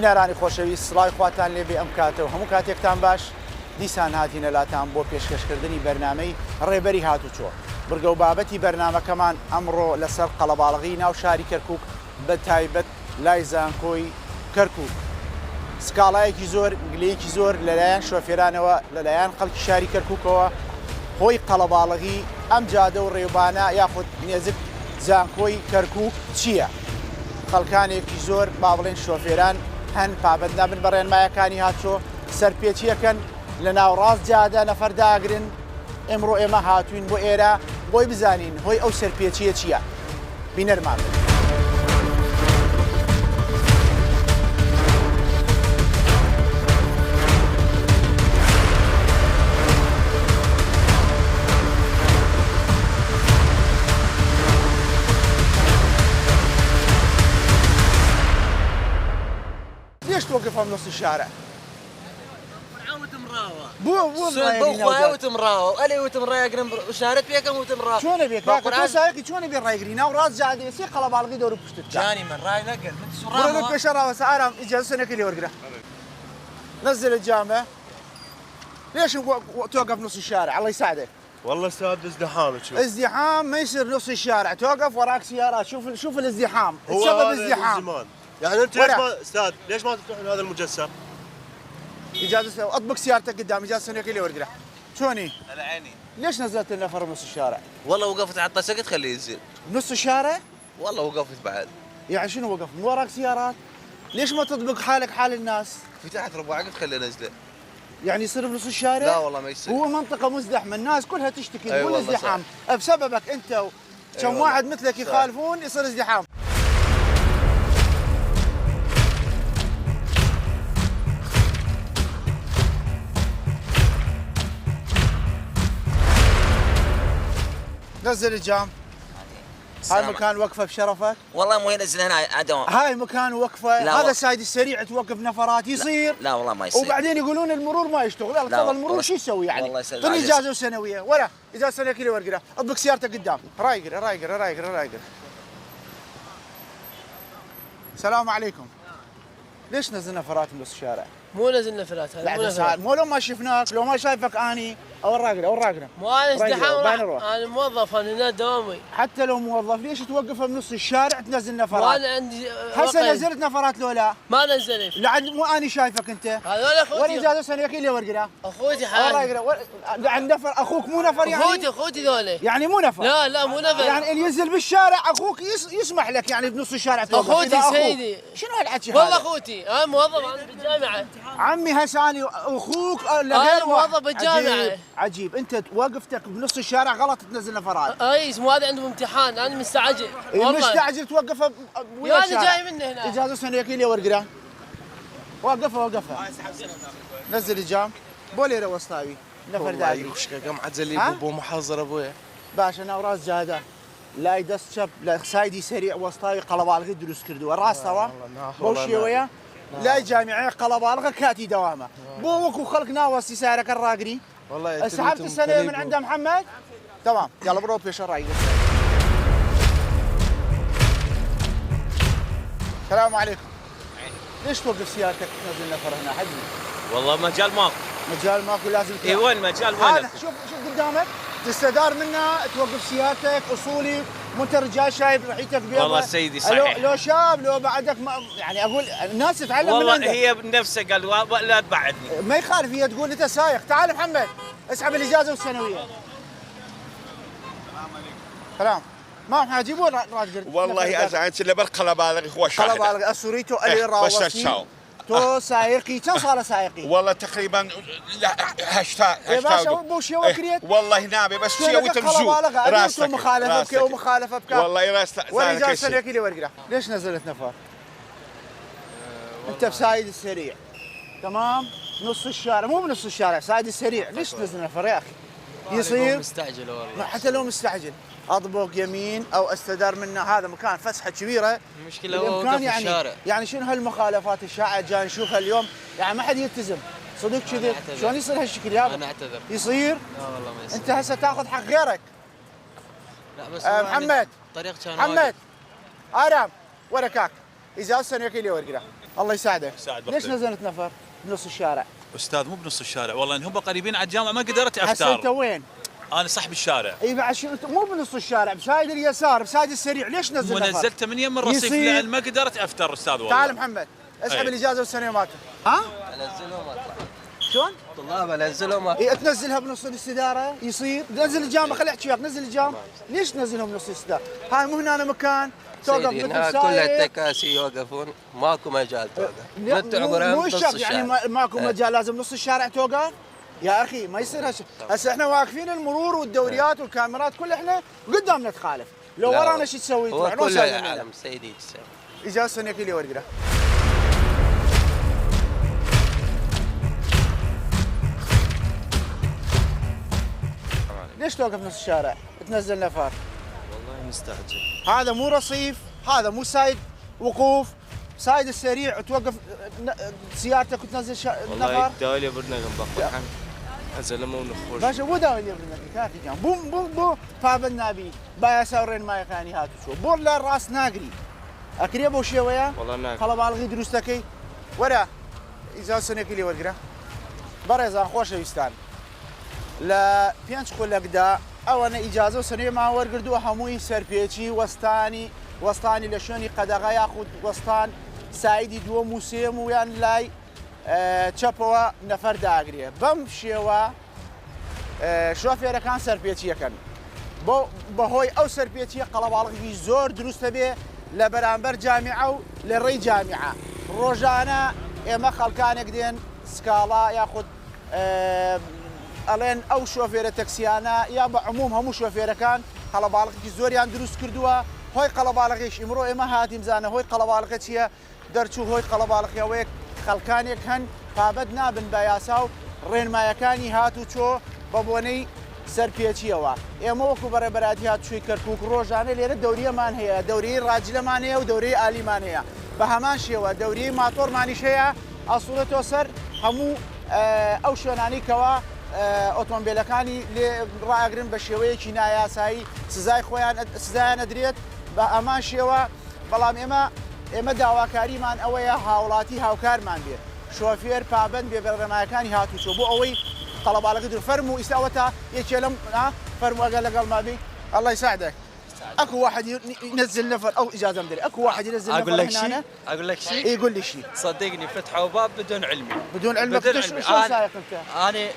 بینارانی خۆشەویست سڵاوی خواتان لێبێ ئەم کاتەوە هەموو کاتێکتان باش دیسان هاتینە لاتان بۆ پێشکەشکردنی بەرنامەی ڕێبەری هاتوچۆ بڕگە و بابەتی بەرنامەکەمان ئەمڕۆ لەسەر قەڵەباڵغی ناو شاری کەرکووک بە تایبەت لای زانکۆی کەرکووک سکاڵایەکی زۆر گلەیەکی زۆر لەلایەن شۆفێرانەوە لەلایەن خەڵکی شاری کەرکووکەوە هۆی قەڵەباڵغی ئەم جادە و ڕێوبانە یاخود نێزک زانکۆی کەرکووک چییە؟ خەڵکانێکی زۆر با بڵێن شۆفێران هەن پابەندا بن بە ڕێنمایەکانی هاتچۆ سەرپێچیەکەن لە ناوڕاست جادە نەفەرداگرن ئێمڕۆ ئێمە هاتوین بۆ ئێرە بۆی بزانین هۆی ئەو سەرپێچیە چییە؟ بینەرمان ليش توقفها بنص الشارع؟ بو مراوة ألي وتمراوة قرن شارت بيكم وتمراوة شلون بيك؟ باكر سايق شلون بين راي قرينا وراس جادي يصير قلب على القدر وبشتت جاني من راي نقل من سرعة بقول لك شرا وسعرام إجازة سنة كلي ورقة نزل الجامعة ليش توقف نص الشارع الله يساعدك والله استاذ ازدحام تشوف ازدحام ما يصير نص الشارع توقف وراك سيارات شوف الازدحام هو السبب ازدحام يعني انت ليش ما استاذ ليش ما تفتحون هذا المجسر؟ إجازة أطبق سيارتك قدام إجازة سنة كلي ورقة شوني؟ على عيني ليش نزلت النفر بنص الشارع؟ والله وقفت على الطسقة خليه ينزل نص الشارع؟ والله وقفت بعد يعني شنو وقف؟ مو وراك سيارات؟ ليش ما تطبق حالك حال الناس؟ فتحت ربع عقد خليه نزله يعني يصير بنص الشارع؟ لا والله ما يصير هو منطقة مزدحمة الناس كلها تشتكي أي تقول والله ازدحام بسببك أنت كم واحد مثلك يخالفون يصير ازدحام نزل الجام هاي مكان وقفه بشرفك والله مو ينزل هنا عدوان هاي مكان وقفه هذا سايد السريع توقف نفرات يصير لا والله ما يصير وبعدين يقولون المرور ما يشتغل لا تفضل المرور شو يسوي يعني والله يسلمك طريق اجازه سنويه ولا اجازه سنويه كذا ورقه اطبق سيارتك قدام رايقر السلام عليكم ليش نزلنا نفرات بنص الشارع؟ مو نزلنا فلات هذا مو نفرات مو لو ما شفناك لو ما شايفك اني او الراقده مو انا ازدحام انا موظف انا هنا دوامي حتى لو موظف ليش توقف بنص الشارع تنزل نفرات؟ وانا عندي هسه نزلت نفرات لو لا؟ ما نزلت لعد مو اني شايفك انت هذول اخوتي ولا اجازه سنويه كلها ورقه اخوتي حالي عند نفر اخوك مو نفر يعني؟ اخوتي ذولي يعني مو نفر لا مو نفر يعني اللي ينزل بالشارع اخوك يسمح لك يعني بنص الشارع توقف اخوتي سيدي شنو هالحكي هذا؟ والله اخوتي انا موظف انا بالجامعه عمي هسه اني اخوك انا موظف بالجامعه عجيب انت وقفتك بنص الشارع غلط تنزل نفرات اي مو هذا عندهم امتحان انا مستعجل والله مستعجل توقفه ويا انا جاي منه هنا اجازه سنويه كلها ورقه وقفها نزل الجام بوليره وسطاوي نفر داعي يخشك قام عزلي بو محاضر ابويا باشا نوراس جاده لا يدس شب لا سايدي سريع وسطاوي قلبالغ دروس كردو الراس توا بوشي ويا لا جامعي قلبالغ كاتي دوامه بو وكو خلق ناوسي سارك الراقري والله سحبت السنه من عند محمد تمام يلا بروح في الرايق السلام عليكم ليش توقف سيارتك تنزل نفر هنا حدني؟ والله مجال ماكو لازم اي وين مجال وين؟ هذا شوف قدامك تستدار منه توقف سيارتك اصولي مو انت رجال شايف ريحتك بيضة والله سيدي صحيح لو شاب لو بعدك يعني اقول الناس تتعلم من والله عندك. هي بنفسها قال لا تبعدني ما يخالف هي تقول انت سايق تعال محمد اسحب الاجازه والسنويه سلام ما حاجيبون راجل والله أزعج اللي بالقلب هذا هو شاهد قلب على السوريتو اللي راوسي تو سايقي كم صار سايقي؟ والله تقريبا هشتا يا باشا بوشي وكريت والله نابي بس شيء وتمزو راسك ومخالفه بك والله راس ولا جالس سنه كذا ورقه ليش نزلت نفر؟ انت بسايد السريع تمام نص الشارع مو بنص الشارع سايد السريع ليش تنزل نفر يا اخي؟ يصير مستعجل والله حتى لو مستعجل اطبق يمين او استدار منه هذا مكان فسحه كبيره المشكله هو وقف في الشارع يعني شنو هالمخالفات الشائعه جاي نشوفها اليوم يعني ما حد يلتزم صدق كذب شلون يصير هالشكل يابا؟ انا اعتذر يصير؟ لا والله ما يصير انت هسه تاخذ حق غيرك لا بس محمد طريق كان محمد ارام وركاك اجازه سنويه كلها ورقه الله يساعدك. يساعد ليش بختك. نزلت نفر بنص الشارع؟ استاذ مو بنص الشارع والله ان هم قريبين على الجامعه ما قدرت هسه انت افتر. وين؟ انا صاحب الشارع. اي بعد شو انت مو بنص الشارع بسايد اليسار بسايد السريع ليش نزل نفر؟ ونزلته من يم الرصيف يصير. لان ما قدرت افتر استاذ والله. تعال محمد اسحب أي. الاجازه والسنه مالك. ها؟ انزلهم اطلع شلون؟ طلاب انزلهم اطلع إيه تنزلها بنص الاستداره يصير نزل الجامعه خلي احكي وياك نزل الجامعه ليش تنزلهم بنص الاستداره؟ هاي مو هنا مكان توقف سيدي مثل هنا كل سايق. التكاسي يوقفون ماكو مجال توقف لا، متى مو عمرهم نص الشرط يعني الشارع. ماكو مجال لازم نص الشارع توقف يا اخي ما يصير هالشيء هسه احنا واقفين المرور والدوريات والكاميرات كل احنا قدامنا تخالف لو لا، ورانا شو تسوي هو تروح كل نوصل لنا. العالم سيدي تسوي اجازه سنه كلي ورقه ليش توقف نص الشارع تنزل نفر؟ والله مستعجل. هذا مو رصيف هذا مو سايد وقوف سايد السريع وتوقف سيارتك وتنزل نفر داولي بدنا نبقى زلمه ونخرج. باشا مو داوي اللي بدنا كافي جام بوم بوم بوم فابن نبي بايا سورين ما يخاني هاتو شو بور لا راس ناقري اكري ابو شي ويا والله ناقري. خلا بالغي دروستكي ورا اذا سنه كلي ورقه برزان خوش ويستان لا بيانش لك دا او انا اجازه سنه ما ورقدو هموي سربيتشي وستاني لشوني قدغه ياخذ وستان سعيدي دو موسيم ويان لاي تشابوا نفر داغريه بمشيوا شوفيرەکان سەرپێچیەکەن بەهۆی ئەو سەرپێچیە قەڵەباڵغی زۆر دروستە بێ لە بەرامبەر جامیعە و لە ڕێی جامیعە ڕۆژانە ئێمە خەڵکانێک دێن سکاڵا یاخود ئەڵێن ئەو شۆفێرە تەکسیانە یا بە عموم هەموو شۆفێرەکان قەڵەباڵغی زۆریان دروست کردووە هۆی قەڵەباڵغیش ئیمڕۆ ئێمە هاتیم زانە هۆی قەڵەباڵغە چییە دەرچوو هۆی قەڵەباڵغیەوەیەک خەڵکانێک هەن بابەت نابن بە یاسا و ڕێنمایەکانی هاتو چۆ بە بۆنەی سەرپێچیەوە ئێمە وەکو بەڕێبەراتی هاتووی کەرکووک ڕۆژانە لێرە دەوریەمان هەیە دەورەی ڕاجلەمان هەیە و دەورەی ئالیمان هەیە بە هەمان شێوە دەورەی ماتۆرمانیش هەیە ئەسوڵێتەوە سەر هەموو ئەو شوێنانی کەوا ئۆتۆمبیلەکانی لێ ڕاگرن بە شێوەیەکی نایاسایی سزای خۆیان سزایان ئەدرێت بە ئەمان شێوە بەڵام ئێمە داواکاریمان ئەوەیە هاوڵاتی هاوکارمان بێت شۆفێر پابند بێ بەڕێمایەکانی هاتوچۆ بۆ ئەوەی قەڵەباڵغی در فەرموو ئیساوەتە یەکێ لەم فەرموو ئەگەر لەگەڵ مابی الله يساعدك اكو واحد ينزل نفر او اجازه مدري اكو واحد ينزل نفر اقول لك شيء اقول لك شيء اي قول لي شيء صدقني فتحوا باب بدون علمي بدون علمك شلون سايق انت؟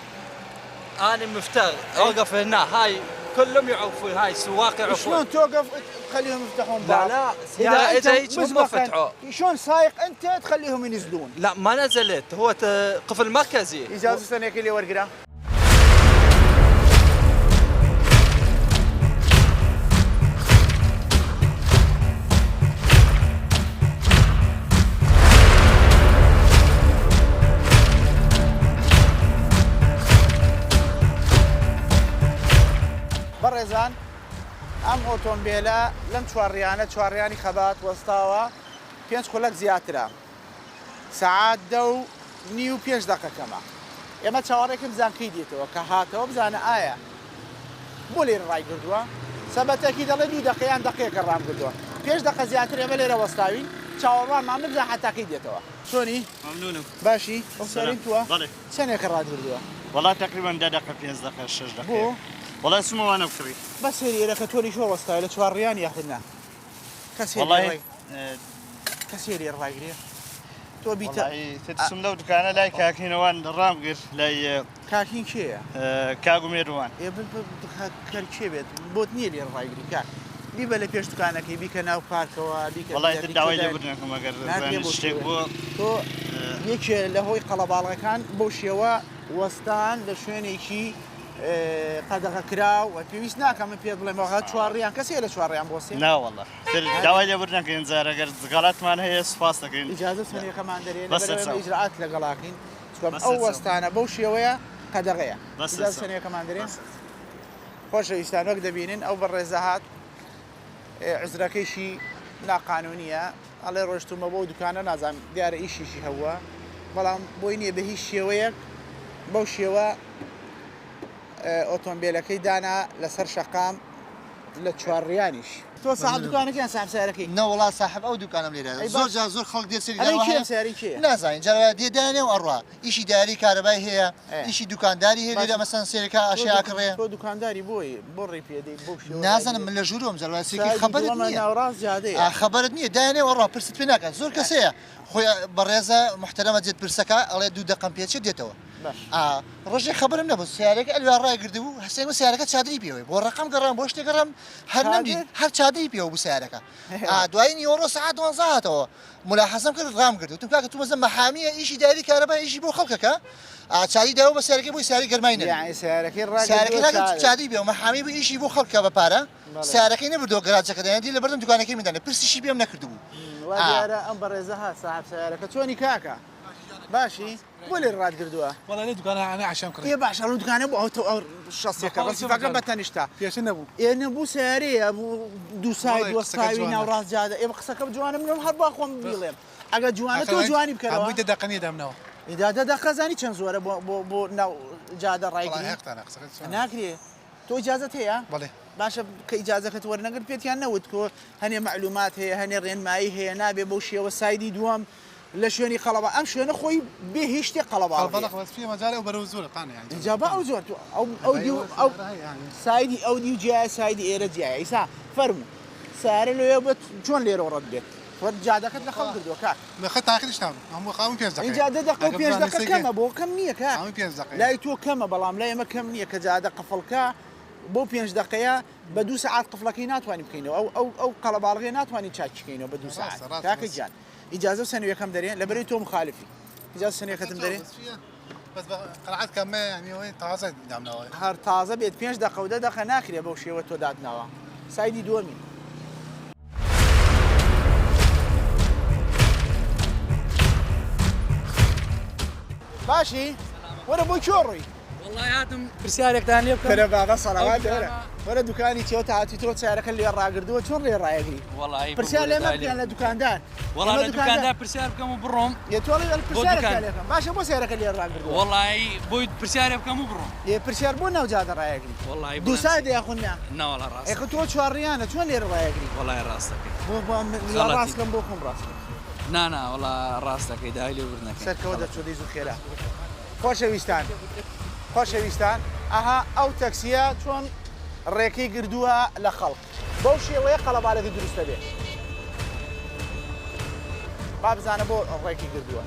انا مفتر اوقف هنا هاي كلهم يعوفون هاي سواق يعوفون شلون توقف تخليهم يفتحون باب؟ لا سيارة اذا هيك هم فتحوا شلون سايق انت تخليهم ينزلون؟ لا ما نزلت هو قفل مركزي اجازه سنه كلي ورقه بەڕێزان ئەم ئۆتۆمبیلە لەم چوارڕیانی خەبات وەستاوە 5 خولەک زیاترە سەعات 10:05 دقەکەمە ئێمە چاوەڕێکم زانکەی دێتەوە کە هاتەوە بزانە ئایا بۆ لێرە ڕای کردووە سەبەتێکی دەڵێ 2 دقەیان دقەیەکە ڕام کردووە 5 دقە زیاتر ئێمە لێرە وەستاوین چاوەڕوانمان بزان حتاکەی دێتەوە چۆنی؟ ممنونم. باشی ئەوسەرین تووە؟ بەڵێ. چەندێکە ڕات کردووە؟ والله تقريبا 10 دقيقة 5 دقيقة 6 بۆ؟ دقيقة. والله اسمه وانا بكري. بس هێرەکە تۆری شۆ وەستاوی لە چوارڕیان یاخنا والله کەسێری ڕایگرێ تۆ بیتە والله تتسم لو دكانه لا كاكين وان الرامقر لا کاکین کێیە؟ كاغو ميروان. کەرکێ بێت بۆت نییە لێ ڕایگری کاک بیبە لە پێش دوکانەکەی بیکە ناو پارکەوە بیکە والله تدعوي لي بدنكم اگر اشتيك بو تۆ یەکێ لە هۆی قەڵەباڵغەکان بەو شێوە وەستان لە شوێنێکی قەدەغە کراو و پێویست ناکەم من پێ بڵێمەوە چوارڕیان کەسێ لە چوارڕیان بۆ سێ لا والله دعوي لي بدنك انزار اگر غلط مان هي سپاس دكين. ئیجازە سنەکەمان دەرێن بەس لەبەرەوەی سەر ئیجرعات لەگەڵاکەین بەس ئەو سەر وەستانە بەو شێوەیە قەدەغەیە بەس ئیجازە سەر سنەکەمان دەرێن خۆشەویستان وەک دەبینن ئەو بەڕێزە هات عزرەکەیشی ناقانونیە ئەڵێ ڕۆشتومە بۆ دوکانە نازانم دیارە ئیشیشی هەووە بەڵام بۆی نییە بە هیچ شێوەیەک بەو شێوە ئۆتۆمبیلەکەی دانا لەسەر شەقام لە چوارڕیانیش تۆ صاحب دوکانەکەیان صاحب سیارەکەی نەوەڵا صاحب ئەو دوکانم لێرە زۆر جار زۆر خەڵک دێ ئەلەی سیاری کێ نازانین جارە دێدانێ و ئەڕوا ئیشی داری کارەبای هەیە ئیشی دوکانداری هەیە لێرە مەسەن سێرەکە ئاشیاکڕێ تۆ دوکانداری بۆی بۆ ڕێ پێدەی بۆ نازانم من لە ژوورۆم جەڵواسێکی خەبەرت نییە ناوڕاست جادەیە خەبەرت نییە دایانێ ئەڕوا پرست پێ ناکات زۆر کەسەیە خۆی بەڕێزە محتەرەمە دێت پرسەکە ئەڵێ 2 دقەم پێچێت دێتەوە ڕۆژێ خبرم نەبوو سیارەکە ئەلوا ڕای گرتو بوو هەسێن سیارەکە چادری پێوەی بۆ ڕقم گەڕام بۆ شتێک گەڕام هەر نەمدید هەر چادری پێوە بوو سیارەکە دوای نیوەڕۆ سەعات 12 هاتەوە ملاحەزەم کرد ڕام کرد وتم کاکە تو مەزە مەحامیە ئیشی داری کارەبای ئیشی بۆ خەڵکەکە چادی داوە بە سیارەکەی بۆی سیاری گەرمای نەبێت یعنی سیارەکەی ڕای سیارەکەی چادری بێ و مەحامی بوو ئیشی بۆ خەڵکە بەپارە سیارەکەی نەبردەوە گەراجەکە دایەندی لە بەردەم دوکانەکەی میدانێ پرسیشی پێم نەکردو بوو دیارە ئەم بەڕێزە ها صاحب سیارەکە چۆنی کاکە باشی بۆ لێ ڕات کردووە والله ليه دكان انا عشان كره ێ باش ئەو دوکانە بۆ ئەو شەسێکە ڕسیفەکە بەتەنیشتا يا نبو ئێنە بوو سیارەیە بوو دوو سای وەستاوی ناوڕاست جادە ئێمە قسەکە جوانە منم هەر با خۆم بیڵێم ئەگە جوانە تۆ جوانی بکەرەوە ابوي دقني دمناو ئیدادەدا خەزانی چەند زۆرە بۆ ناو جادە والله ڕایگری هيك انا قصدت ناکرێ تۆ ئیجازەت هەیە بله باشە کە ئیجازەکەت وەرنەگەر پێتیان نەوت کۆ هەنێ معلومات هەیە هەنێ ڕێنمایی هەیە نابێ بەو شێوە سایدی دووەم لە شوێنی قەڵەبا ئەم شوێنە خۆی بێ هیچ شتێک قەڵەبا بلغ بس في مجال وبروزوله طاني يعني جابا ئەو زۆر ئەو سایدی ئەو دی و جیای سایدی ئێرە جیای ئیسا فەرمو سارە لێ بێت چۆن لێرە ڕەت بێت جادەکەت لە خەڵ کردووە کاک ما خدت اخر اشتغل هم قاموا 5 دقائق اینجا 10 دقیقە و 5 دقیقە کەمە بۆ کەم نییە کاک قاموا 5 دقائق لای تۆ کەمە بەڵام لای ئێمە کەم نییە کە جادە قفڵکە بۆ 5 دقەیە بە 2 ساعات قفڵەکەی ناتوانین بکەینەوە ئەو قەڵەباڵغێ ناتوانین چاکیکەینەوە بە 2 ساعات کاکە گیان ئیجازە سنویەکەم دەرێن لەبەرەوەی تۆ مخالفی ئیجازە سنویەکەتم دەرێن بس قلعت كم يعني وين تازه دامنا هەر تازە بێت 5 دقە و 10 دقە ناکرێ بەو شێوە تۆ دادناوە سایدی دووەمی باشی وەرە بۆ چۆڕی والله هاتم برسيارك ثاني يبقى کەرە بابە سەڵاوات دەرە وەرە دوکانی چێوە هاتی تۆ چارەکە لێ ڕاگردووە چۆن لێ ڕایەگری والله پرسیار لێمە بکەن لە دوکاندار والله انا دكان برسيار بكم بروم تۆڵی پرسیارەکەم باشە بۆ سیارەکە لێ ڕاگردووە والله بويد برسيار بكم بروم پرسیار بۆ ناوجادە ڕایەگری والله دوو سای دەیاخوننا نا والله راس ئێخ تۆ چوارڕیانە چۆن لێرە ڕایەگری والله راسك بۆ ڕاستکەم بۆ خۆم ڕاست نا والله راسك دايلي وبرنك سەرکەوە دەچۆ دەیز و خێرا خۆشەویستان ئەها ئەو تەکسیە چۆن ڕێکەی گردووە لە خەڵک بەو شێوەیە قەڵەبالەکە دروستە بێت با بزانە بۆ ڕێکی گردووە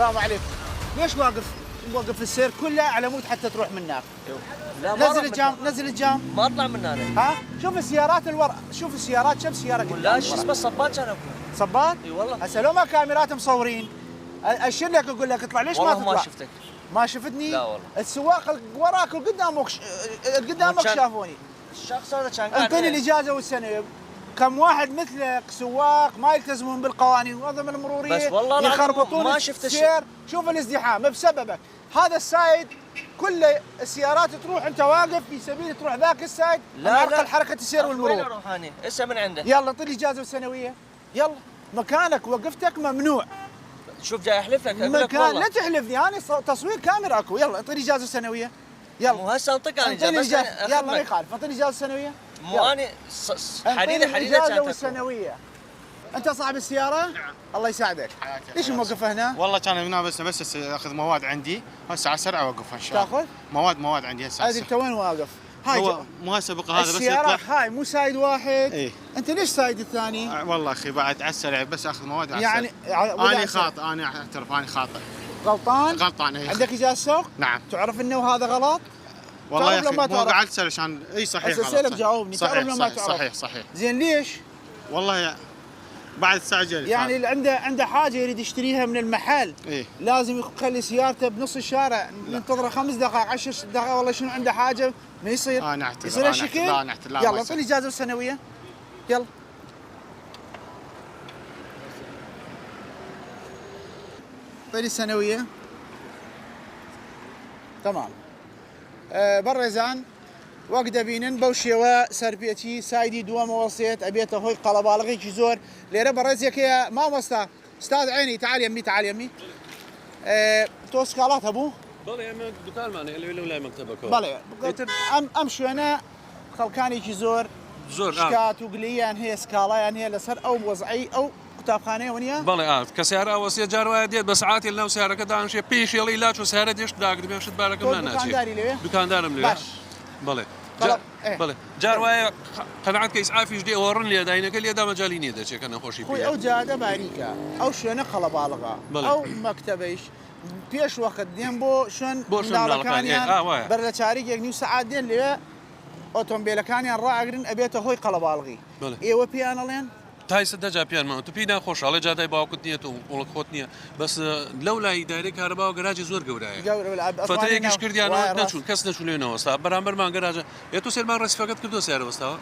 السلام عليكم ليش واقف السير كله على مود حتى تروح من هناك نزل الجام ما اطلع من هنا ها شوف السيارات الورا شوف السيارات كم سياره لا شو اسمه الصباط كان اكو صباط اي والله هسه لو ما كاميرات مصورين اشير لك اقول لك اطلع ليش ما تطلع ما شفتك ما شفتني لا والله السواق وراك قدامك شافوني الشخص هذا كان انطيني الاجازه والسنه كم واحد مثلك سواق ما يلتزمون بالقوانين والنظم المروريه بس والله يخربطون ما شفت السير شوف الازدحام بسببك هذا السايد كل السيارات تروح انت واقف في سبيل تروح ذاك السايد لا حركه السير والمرور وين اروح انا هسه من عنده يلا اعطيني اجازه والسنويه يلا مكانك وقفتك ممنوع شوف جاي احلف لك مكان لا تحلفني انا تصوير كاميرا اكو يلا اعطيني اجازه سنويه يلا مو هسه انطق انا اجازه يلا ما يخالف اعطيني اجازه سنويه مو انا حديده الاجازه والسنويه انت صاحب السياره؟ نعم الله يساعدك ليش موقفه هنا؟ والله كان هنا بس اخذ مواد عندي هسه على السرعه اوقفها ان شاء الله تاخذ؟ مواد عندي هسه هذه انت وين واقف؟ هاي هو مو هسه بقى هذا بس السيارة هاي مو سايد واحد ايه انت ليش سايد الثاني؟ والله اخي بعد على السريع بس اخذ مواد على يعني انا خاطئ انا اعترف انا خاطئ غلطان ايه عندك اجازه سوق؟ نعم تعرف انه هذا غلط؟ والله يا اخي مو قعدت اسال عشان اي صحيح اسالك جاوبني تعرف لو ما تعرف صحيح زين ليش؟ والله بعد ساعه جريت يعني اللي عنده حاجه يريد يشتريها من المحل إيه؟ لازم يخلي سيارته بنص الشارع ننتظره 5 دقائق 10 دقائق والله شنو عنده حاجه ما يصير نعتذر يصير هالشكل؟ لا نعتذر لا يلا اعطيني اجازه سنويه يلا فەری سەنەویە تەمام بەڕێزان وەک دەبینن بەو شێوە سەرپێچی سایدی دووەمەوەسێت ئەبێتە هۆی قەڵەباڵغێکی زۆر لێرە بەڕێزێکەیە مامۆستا استاد عيني تعال يمي تعال يمي تۆ سکاڵات هەبوو؟ بەڵێ ئەمە دوکانمانە لەوێ لای مەکتەبەکەوە. بەڵێ ئەم شوێنە خەڵکانێکی زۆر شکات و گلیان هەیە سکاڵایان هەیە لەسەر ئەو وەزعی ئەو قوتابخانەیەوە نیە؟ بەڵێ کە سیارە ئەوەسیە جاروایە دێت بە سعاتی لەناو سیارەکە دانیشێ پێشێڵی لاچ و سیارە دێشت داگرمێشت بارەکەم ناچێت. دوکانداری لەوێ؟ دوکاندارم لەوێ. بەڵێ بەڵێ جاروایە قەنەعەت کە ئیسعافیش دێ ئەوە ڕەن لێداینەکە لێدا مەجالی نییە دەچێت کە نەخۆشی پێ. ئەو جادە باریکە ئەو شوێنە قەڵەباڵغا ئەو مەکتەبەیش پێش وەخت دێن بۆ شوێن منداڵەکانیان بەر لە چارێک نیو سەعات دێن لێوێ ئۆتۆمبیلەکانیان ڕائەگرن ئەبێتە هۆی قەڵەباڵغی. ئێوە پێیانەڵێن تایسە دەجا پیانماوە تو پێی ناخۆش ئەڵێ جادای باوکت نییە و وڵک خۆت نییە بەس لەو لای دایرێک کارەباوە گەراجی زۆر گەورایە فترەیەکیش کردیانەوە نەچوون کەس نەچوونێنەوەستا بەرامبەرمان گەراجە ێ تو سێرمان ڕێسیفەکەت کردو سیارەوەستاوە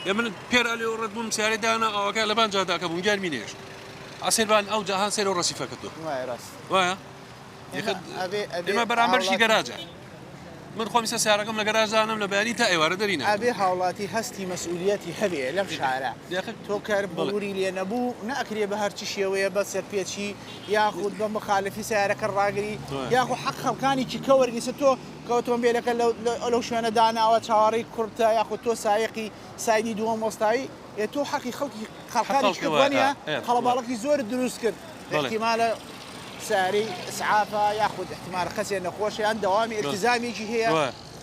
ئێ من پێرا لێ ڕێت بووم سیارەی دانا ئەوەکە لەبان جاداکە بووم گیارمی نێش ئەسێربان ئەو جاهان سێرە و ڕێسیفەکەتەوە وایە ئێمە بەرامبەرشی گەراجە من خۆمی سە سیارەکەم لە گەراژدانم لە بەیانی تا ئێوارە دەرینە ئەبێ هاوڵاتی هەستی مەسئولیەتی هەبێ لەم شارە تۆ کار بەڵوری لێ نەبوو نەئەکرێ بە هەرچی شێوەیە بە سەرپێچی یاخود بە مخالفی سیارەکە ڕاگری یاخود حەق خەڵکانێکی کە وەرگیسە تۆ کە ئۆتۆمبیلەکە لەو شوێنە داناوە چاوەڕێی کورتە یاخود تۆ سایەقی سایدی دووەم وەستایی تۆ حەقی خەڵکانیش کردوانە قەڵەباڵغی زۆر دروست کرد احتیمالە ساری ئسعافە یاخود احتیمال خەسێ نەخۆشیان دەوامی التزامێکی هەیە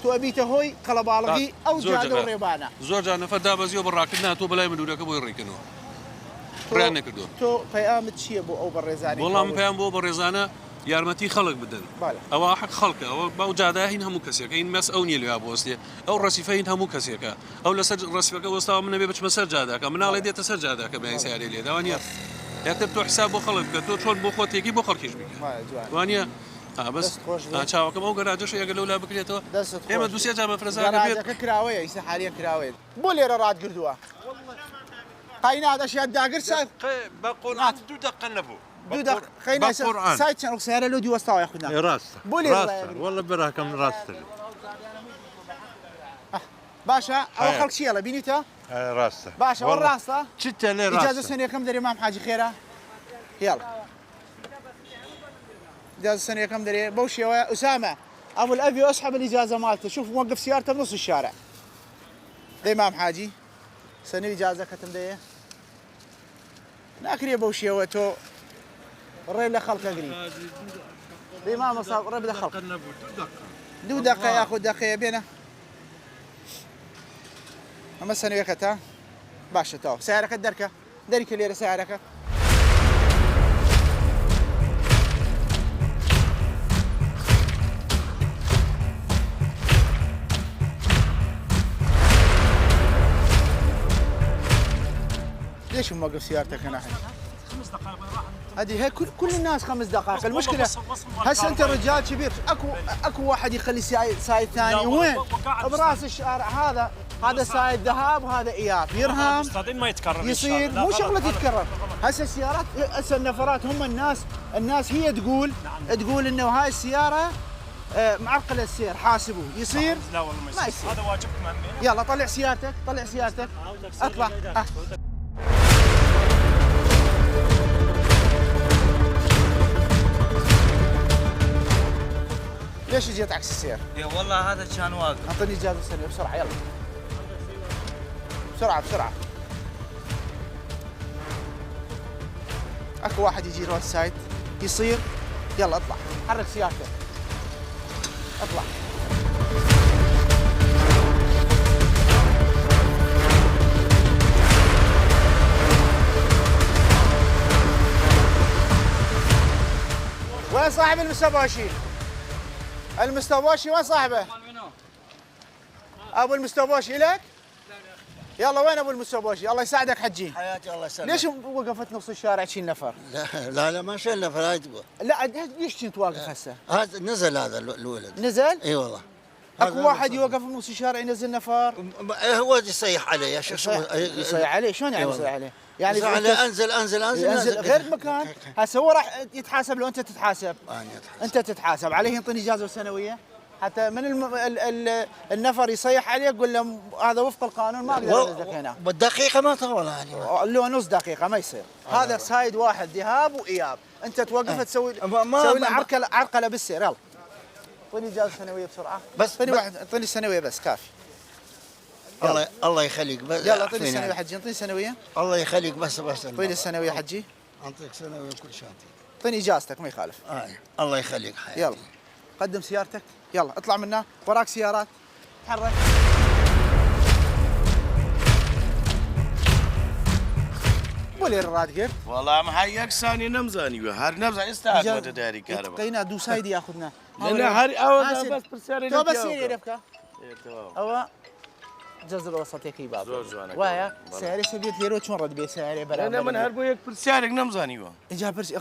تۆ ئەبیتە هۆی قەڵەباڵغی ئەو جادە و ڕێبانە زۆر جار نەفەر دابەزیەوە بەڕاکردنا تۆ بەلای مندوورەکە بۆی ڕێکردنەوە ڕیان نەکردووە. تۆ پەیامت چییە بۆ ئەو بەڕێزانانی؟ وەڵام پێیان بۆ بەڕێزانە یارمەتی خەڵک بدەن ئەوە حەق خەڵکە ئەوە باو جادای هین هەموو کەسێکە این مەس ئەو نیە لێوا بۆستێ ئەو ڕەسیفەین هەموو کەسێکە ئەو لەسەر ڕەسیفەکە وەستاوە من نەبێ بچمە سەر جاداکە مناڵێ دێتە سەر جاداکە بەیان سیارەی لێ داوانە یاکتر تۆ حساب بۆ خەڵک بکە تۆ چۆن بۆ خۆتێکی بۆ خەڵکیش بکە وانە بەس چاوەکەم ئەو گەراجەش ئەگە لەولا بکرێتەوە ئێمە دووسێ جامە فرەزانە بێت کراوەیە ئیسە حالیە کراوێت بۆ لێرە ڕاتگردووە قاینادەشیان داگرت بە قورئان دوو دقە نەبوو سایت چەند سیارە لۆ دیوەستاوە خودنا ڕاستە بۆ لێرە وەڵە بەراکەم ڕاستە باشە ئەوە خەڵک چیە لە بینیتە؟ ڕاستە باشە وە ڕاستە چتە لێ ئیجازە سنەکەم دەرێ مام حاجی خێرە يلا إجازة سنة كم دري بوشي أسامة أبو الأبي أسحب الإجازة مالته شوف موقف سيارته بنص الشارع الإمام حاجي سنة إجازة كتم ديه ناكري بوشي وتو الريل خلق قريب الإمام صار ريب خلق دو دقة ياخذ دقة بينه أما سنة يكتا باشا تو سعرك الدركة درك اللي سعرك ليش موقف سيارتك هنا؟ 5 دقائق هذه هي كل الناس 5 دقائق، المشكلة هسه أنت رجال كبير، أكو واحد يخلي سايد ثاني وين؟ براس الشارع هذا سايد ذهاب وهذا إياب، يرهم ما يتكرر يصير مو شغلة تتكرر، هسه السيارات هسه النفرات هم الناس هي تقول إنه هاي السيارة معرقلة السير حاسبوا يصير؟ لا والله ما يصير، هذا واجبكم أمين. يلا طلع سيارتك اطلع ليش جيت عكس السير؟ يا والله هذا كان واقف. اعطيني اجازه سريعه بسرعه يلا. بسرعه. اكو واحد يجي رواد سايد يصير يلا اطلع حرك سيارتك. اطلع. وين صاحب المستباشي؟ المستباشي وين صاحبه؟ ابو المستباشي لك؟ يلا وين ابو المستباشي؟ الله يساعدك حجي. حياتي الله يسلمك. ليش وقفت نص الشارع 20 نفر؟ لا ما شاء الله نفر هاي تقول. لا ليش كنت واقف هسه؟ هذا نزل هذا الولد. نزل؟ اي والله. اكو واحد يوقف بنص الشارع ينزل نفر هو يصيح عليه يا شيخ يصيح عليه شلون يعني يصيح عليه؟ يعني يصيح عليه انزل غير مكان هسه هو راح يتحاسب لو انت تتحاسب انت تتحاسب عليه ينطيني اجازه سنويه حتى من النفر يصيح عليه يقول له هذا وفق القانون ما اقدر انزلك هنا بالدقيقه ما طول يعني له نص دقيقه ما يصير هذا سايد واحد ذهاب واياب انت توقف تسوي له عرقله بالسير يلا اعطيني اجازه سنويه بسرعه بس اعطيني واحد اعطيني سنويه بس كافي الله يخليك بس يلا اعطيني سنويه حجي اعطيني سنويه الله يخليك بس اعطيني السنويه حجي اعطيك سنويه كل شيء اعطيني اجازتك ما يخالف الله يخليك حياتي يلا قدم سيارتك يلا اطلع منها وراك سيارات تحرك ولي الراد كيف؟ والله محيك ثاني نمزاني هار نمزاني استعد وتداري كهرباء قينا دو سايد ياخذنا لان هاري او بس برسالة تو بس يرفكا او جزر الوسط يا باب ويا سعري سبيت ليرو شلون رد بي سعري برا انا من هربو يك برسالك نمزاني اجا برس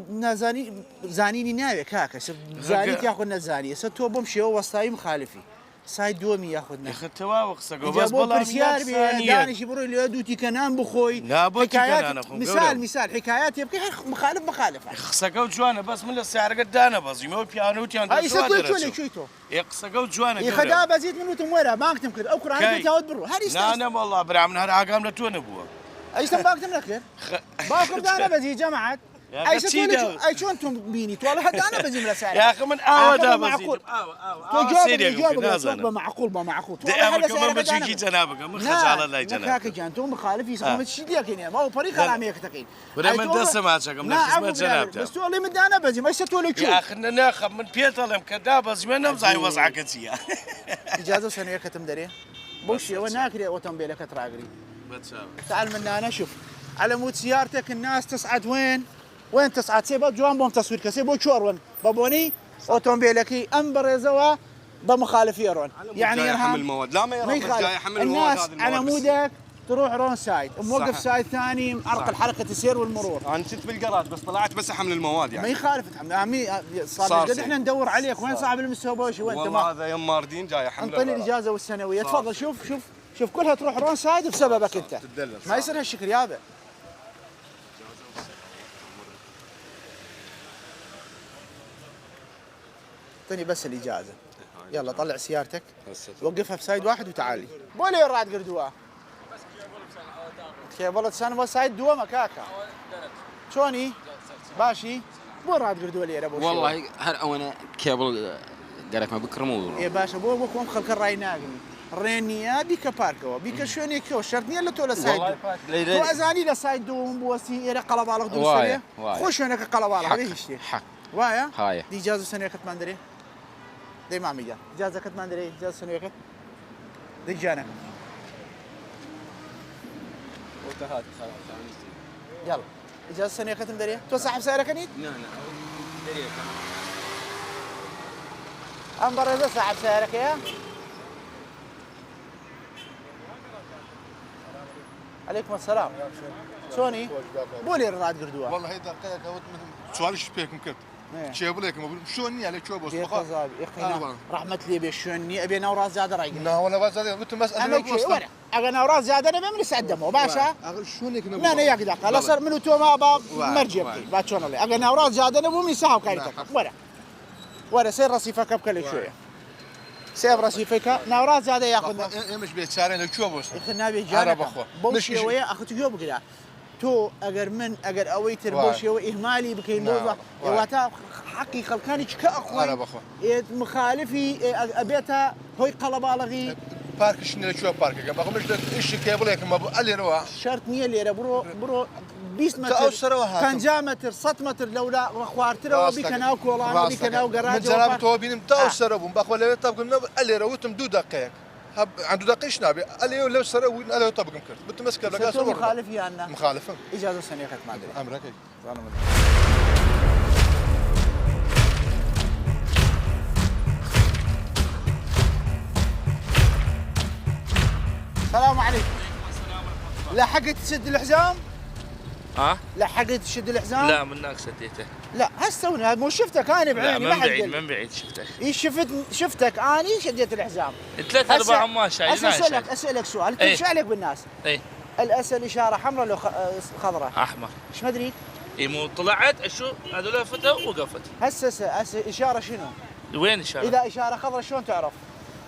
نازاني زانيني ناوي هاكا زاني تاخذنا زانيه ستو بمشي وسطاي مخالفي سايد دومي ياخذنا اختوا وقسقوا بس والله برسيار دانش يبرو اللي دوتي كنان بخوي حكايات مثال حكايات يبكي مخالفه خسقوا جوانا بس من السعر قدانا بس يمو بيانو تيان اي ستو شويتو يقسقوا جوانا يخدا بزيد منو تمويرها بانكتم كذا او قران تاود برو هذه لا انا والله برا من هذا عقام لتون ابوه اي سم باكتم لك باكم انا بزي جماعه اي ستولي اي شو انتم بيني والله حتى انا بزي من السعر يا اخي من هذا معقول جواب معقول معقول هذا كمان بتجي جنابك من خجال الله جنابك هاك جانتو مخالف يسمى شديك هنا ما هو طريقه راميك تقين ولا من دسم هاشكم من خدمه جنابته بس تقول لي من انا بزي ما ستولي شو يا اخي ناخذ من بيتلم كذا بس ما نمزاي وضعك انت اجازه سنويه كتم دري بوشي وناكري اوتومبيلك تراقري تعال من هنا شوف على مود سيارتك الناس تصعد وين تصعد سيبا جوان بوم تصوير كسيبو شورون بابوني اوتومبيلكي امبريزوا بمخالف يرون يعني يرحم المواد لا ما يرحم جاي يحمل المواد الناس على مودك تروح رون سايد موقف سايد ثاني معرقل حركه السير والمرور انا كنت بالجراج بس طلعت بس احمل المواد يعني ما يخالف تحمل صار قد احنا ندور عليك وين صاحب المستوبوشي وين والله هذا يوم ماردين جاي يحمل انطيني الاجازه والسنويه تفضل شوف كلها تروح رون سايد بسببك انت ما يصير هالشكل يابا اعطيني بس الاجازه يلا طلع سيارتك وقفها في سايد واحد وتعالي بولي راد قردوها كيبل سان سايد دوا مكاكا شوني باشي بو راد قردوها لي ابو والله هر انا كيبل قالك ما بكرمو يا باشا بو بكم خلك الراي ناقني رينيا بيك باركو بيك شوني كو شرطني الا تولا سايد تو ازاني لا سايد دو بوسي الى قلب على خدو سريه خوش هناك قلب على هذه الشيء حق وايا هاي دي اجازه سنويه كنت ما ندري دي ما عمية اجازه كنت ما ندري اجازه سنويه كنت دي جانا وتهات خلاص يلا اجازه سنويه كنت مدري تو صاحب سيارك انيت لا دري انبر اذا صاحب سيارك يا عليكم السلام شوني بولي الراد قردوها والله هي دقيقه سؤال شبيكم كنت شيبوا لكم شوني على شو بس يا اخي رحمه لي بشوني ابي نوراز زياده رايق لا ولا بس زياده قلت مساله انا نوراز زياده انا من يسعدمو باشا شوني كنا لا يقدر لا صار منو تو ما مرجبتي باتشون لي انا نوراز زياده انا مو مساحه كايتك ولا سير رصيفك بكل شويه سير رصيفك نوراز زياده ياخذ مش بيت شارين لو شو بس اخنا بيجانا بوشي ويا اخذ جو بقدر تو اگر من اگر اويتر بوشي واهمالي بكين موضوع واتا حقي خلكاني كاخوي مخالفي ابيتها هوي قلبالغي بارك شنو شو بارك ما مش ايش كيبل هيك ما اللي روا شرط 100 ليره برو 20 متر كان جا متر 6 متر لولا خوارتر وبيكناو كولان وبيكناو جراج من جرب تو بينم تاو سربهم باخو لا طبق اللي روتم دو دقائق عنده دقيقة نابي اللي لو سروا اللي طبق مكرت بتمسك لقاس مخالف يانا مخالف اجازه سنه ختم ما ادري امرك السلام عليكم لحقت تسد الحزام ها؟ لحقت تشد الحزام؟ لا من هناك شديته. لا هسه هذا مو شفتك انا بعيني لا من بعيد شفتك. اي شفتك اني شديت الحزام. 3/4 عمال شايلين. اسالك سؤال، تمشي عليك بالناس. اي الاسد اشاره حمراء لو خضراء؟ احمر. ايش ما ادري؟ اي مو طلعت اشوف هذول فتوا وقفت. هسه اشاره شنو؟ وين اشاره؟ اذا اشاره خضراء شلون تعرف؟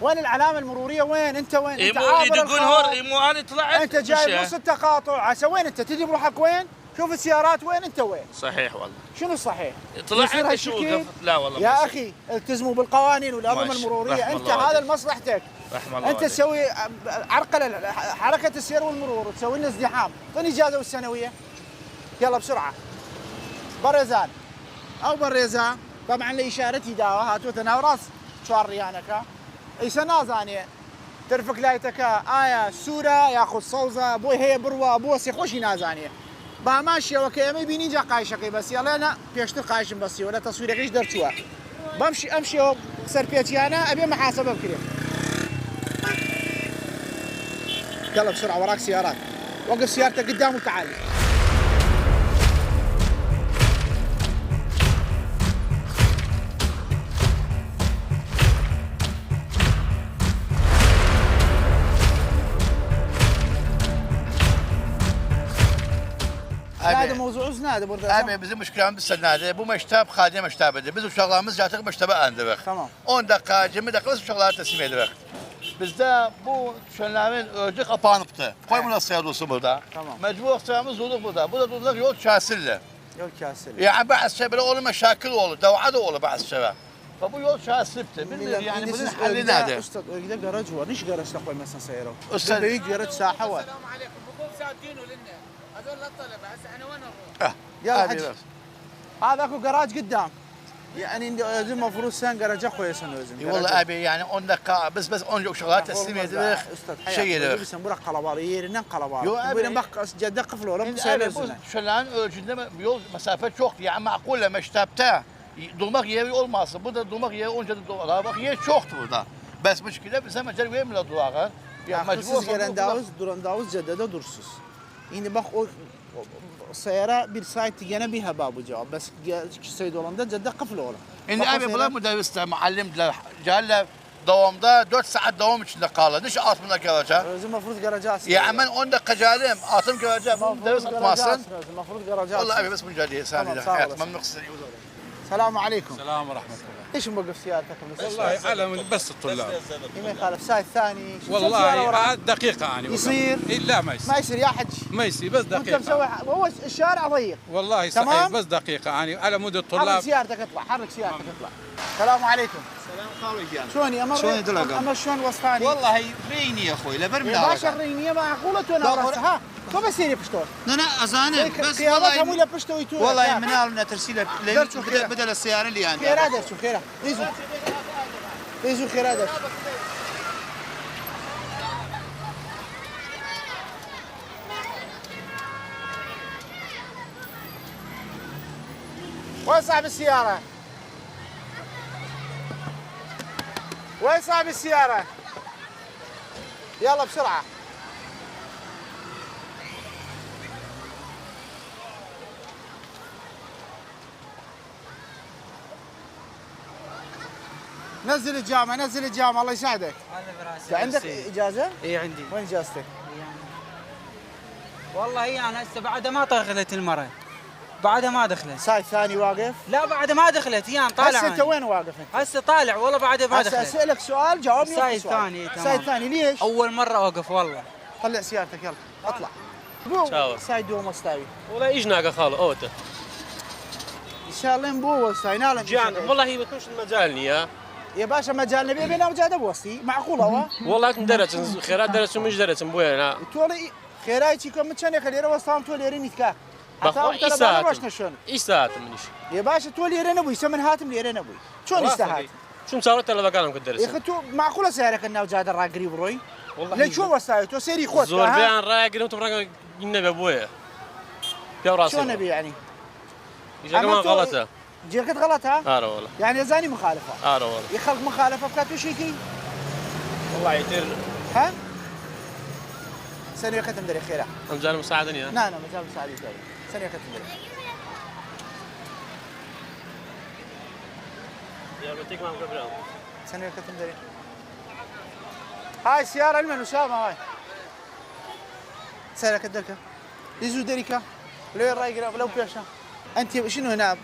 وين العلامه المروريه؟ وين انت؟ وين انت؟ يدقون هون مو انا طلعت. انت جاي نص التقاطع، عسى وين انت؟ تدري بروحك وين؟ شوف السيارات وين انت وين؟ صحيح والله. شنو الصحيح؟ طلعت اشوف وقفت. لا والله يا اخي التزموا بالقوانين والانظمه المروريه، انت هذا لمصلحتك. رحم الله انت تسوي عرقله حركه السير والمرور وتسوي لنا ازدحام، اعطيني اجازه والسنويه. يلا بسرعه. بريزان او بريزان طبعا لاشارتي داوا هاتو تناوراس شوار ريانك اي سنازانيه ترفق لايتك آية سورة ياخذ صوزة بوي هي بروا بوسي خوشي نازانيه با ماشي وكيمي بيني جا قايشقي بس يلا انا بيشتر قايشم بس ولا تصوير ايش درتوها بمشي امشي سر بيتي انا ابي محاسبه بكري. يلا بسرعه وراك سيارات، وقف سيارتك قدام وتعال. هذا موضوع زناد برضه. أبي bizim müşkülemiz senede bu meştep khadime meştebedir. Biz uşaqlarımız artıq meştebe andırıq. Tamam. 10 dakika, 20 dakika uşaqlara teslim edirik. Bizdə bu düşənlərin özü qapanıbdı. Koymurlar seyirdosu burada. Tamam. Mecbur sıramız durduq burada. Burada durduq yol kəsildi. Yol kəsildi. Yani bazı şeyler olur, meşakil olur, davada da olur bazı şeyler. Ve bu yol kəsilibdi. Bilmiyorum yani bunun halli nedir? Ustad öyle garaj var. Niş garajda koymasın sayırı? Ustad. Büyük garaj saha var. السلام عليكم بكون سادينه لنا هذول الطلبه هسه احنا وين نروح؟ يلا حج هذا اكو جراج قدام يعني المفروض سن جراج كويس لازم والله ابي يعني 10 دقيقه بس 10 شغلات تسليم يدرك شيء يدرك بس نبرق قلبالي يرنن قلبالي بين بق جد قفل ولا مسافه şölen ölçünde yol mesafe çok yani makul meştepte durmak yeri olmazsa burada durmak yeri onca da bak yer çoktu burada. Bes müşkile bize mecel vermiyorlar durağa. Ya mecbur gelen davuz duran davuz caddede dursuz. Şimdi bak o سيارة بالسايت تجينا بها باب وجواب بس سيد ولندا جدة قفل ولا. إني أبي بلا مدرس معلم جال دوامda 4 saat devam içinde kaldı. Niş atımda geleceğim. المفروض garajı. Ya ben 10 dakika geldim. Atım geleceğim. Müdürüs atmasın. المفروض garajı. والله أبي بس مجادية ثانية. حياة ممنوع سريع. السلام عليكم. السلام ورحمة الله. ايش موقف سيارتك؟ والله على بس الطلاب. ما يخالف سايت ثاني. والله دقيقة يعني. يصير؟ لا ما يصير. ما يصير يا حج. ما يصير بس دقيقة. انت مسوي هو الشارع ضيق. والله صحيح بس دقيقة يعني على مود الطلاب. حرك سيارتك اطلع، حرك سيارتك اطلع. السلام عليكم. السلام خاوي جان. شلون يا شلون اما شلون وصفاني؟ والله ريني يا اخوي لبرمنا. باشا الرينية معقولة وانا ها. تو بس يري بشتون. انا ازانب بس والله هم ولا بشتو يتو. والله من ترسيله بدل السيارة اللي عندي. خير هذا شو خير. ايزو خير هذا. وين صاحب السيارة؟ وين صاحب السيارة؟ يلا بسرعة. نزل الجامعة نزل الجامعة الله يساعدك. عندك إجازة؟ اي عندي. وين إجازتك؟ والله هي انا هسه بعد ما دخلت المرة. بعدها ما دخلت. سايت ثاني واقف؟ لا بعد ما دخلت هي طالع. هسه انت وين واقف انت؟ هسه طالع والله بعد ما دخلت. هسه اسألك سؤال جاوبني. سايت ثاني تمام. سايت ثاني ليش؟ أول مرة أوقف والله. طلع سيارتك يلا اطلع. Ciao. سايد دوم مستاوي. والله ايش ناقة خالو اوته. ان شاء الله نبوه ساينالن. جان والله هي بتكونش المجالني يا باشا مجالنا بينا مجال بوصي معقوله هو. والله كنت درس خيرات درس ومش درس بوينا. تولي خيرايتي كم متشاني خلينا وصام تولي ريني تكا. بخو ايش ساعات منيش. يا باشا تولي رين ابوي سمن هاتم لي رين ابوي. شلون يستاهل؟ شو مساويت الا بقالهم كنت درس. يا اخي تو معقوله سعرك انه جاد الراي قريب روي. والله ليش شو وصاي تو سيري خوت. زور بيان راي قريب تبرق النبي ابويا. يا راسي. شو نبي يعني؟ اذا كمان غلطه. جيركت غلطها؟ اه والله. يعني زاني مخالفه. اه والله. يخلق مخالفه بكاتو شيكي. والله يطير. ها؟ سنة ختم دري خيرها. مجال مساعدني. لا مجال مساعدني. ثانية كتندري دياربكر ما مقبلهم ثانية كتندري هاي سيارة المن وسامة هاي ثانية كتدركة يزو دريكا لو الراي قراب لو بيشا أنت شنو هنا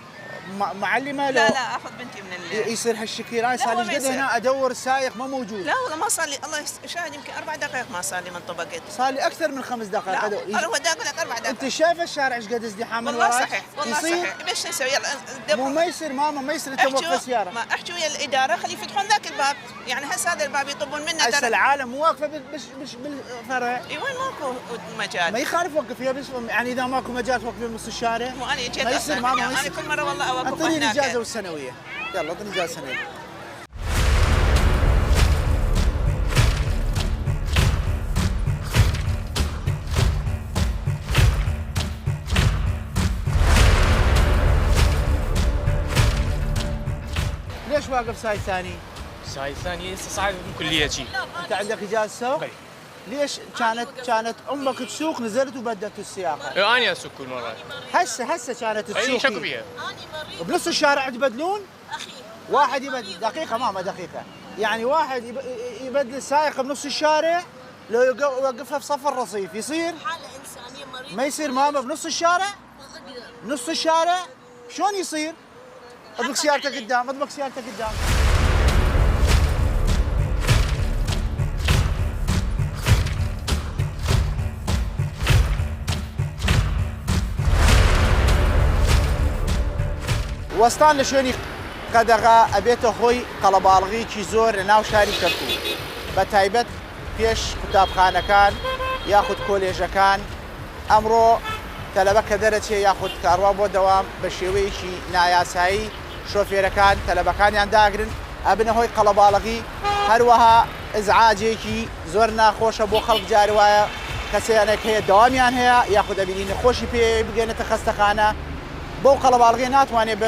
معلمة لا لا اخذ بنتي من يصير هالشكل هاي صار لي قد هنا ادور السايق ما موجود لا والله ما صار لي الله يشاهد يمكن 4 دقائق ما صار لي من طبقت صار لي اكثر من 5 دقائق لا اروح اقول لك 4 دقائق انت شايف الشارع ايش قد ازدحام والله صحيح والله صحيح ليش نسوي يلا مو ما يصير ماما ما يصير انت موقف سياره ما احكي ويا الاداره خلي يفتحون ذاك الباب يعني هسه هذا الباب يطبون منه هسه العالم مو واقفه مش بالفرع اي وين ماكو مجال ما يخالف وقف فيها بس يعني اذا ماكو مجال توقف في نص الشارع مو انا جيت ما يصير ماما انا كل مره والله اوقف اعطيني الاجازه والسنويه يلا اعطيني اجازه سنويه ليش واقف ساي ثاني؟ ساي ثاني هسه صاعد من كليتي انت عندك اجازه سوق؟ ليش كانت امك تسوق نزلت وبدت السياقه؟ انا اسوق كل مره هسه كانت تسوق اي شك بيها بنص الشارع تبدلون؟ واحد يبدل دقيقه ماما دقيقه يعني واحد يبدل السائق بنص الشارع لو يوقفها في صف الرصيف يصير؟ حاله انسانيه مريضه ما يصير ماما بنص الشارع؟ نص الشارع شلون يصير؟ اطبق سيارتك قدام اطبق سيارتك قدام وەستان لە شوێنی قەدەغا ئەبێتە هۆی قەڵەباڵغیکی زۆر لە ناو شاری کەرکووک بە تایبەت پێش قوتابخانەکان یاخود کۆلێژەکان ئەمڕۆ تەلەبە کە دەرەچێ یاخود کاڕوا بۆ دەوام بە شێوەیەکی نایاسایی شۆفێرەکان تەلەبەکانیان داگرن ئەبنە هۆی قەڵەباڵغی هەروەها ئزعاجێکی زۆر ناخۆشە بۆ خەڵک جاري وایە کەسێنێک هەیە دەوامیان هەیە یاخود ئەبینی نەخۆشی پێ بگەێنێتە خەستەخانە بۆ قەڵەباڵغی ناتوانێت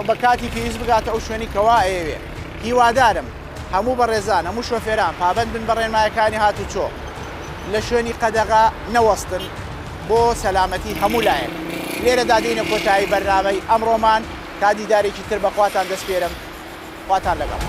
بە کاتی پێویست بگاتە ئەو شوێنی کەوا ئەوێ هیوادارم هەموو بەڕێزان هەموو شۆفێران پابەند بن بە ڕێنمایەکانی هاتوچۆ لە شوێنی قەدەغا نەوەستن بۆ سەلامەتی هەموو لایەک لێرە دادینە کۆتایی بەرنامەی ئەمڕۆمان تا دیدارێکی تر بەخواتان دەسپێرم خواتان لەگەڵ